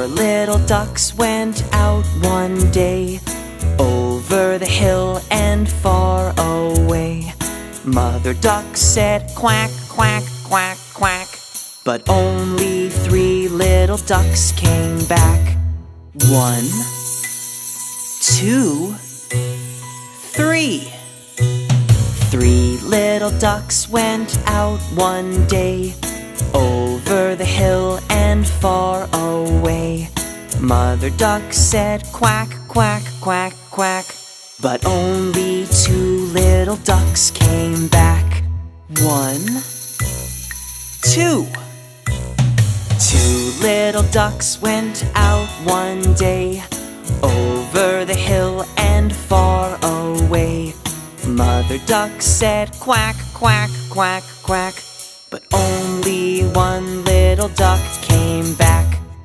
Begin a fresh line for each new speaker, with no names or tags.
Four little ducks went out one day, over the hill and far away. Mother duck said quack, quack, quack, quack, but only three little ducks came back. One, two, three. Three little ducks went out one day, over the hill and far away. Mother duck said quack, quack, quack, quack, but only two little ducks came back. One, two. Two little ducks went out one day, over the hill and far away. Mother duck said quack, quack, quack, quack, but only one little duck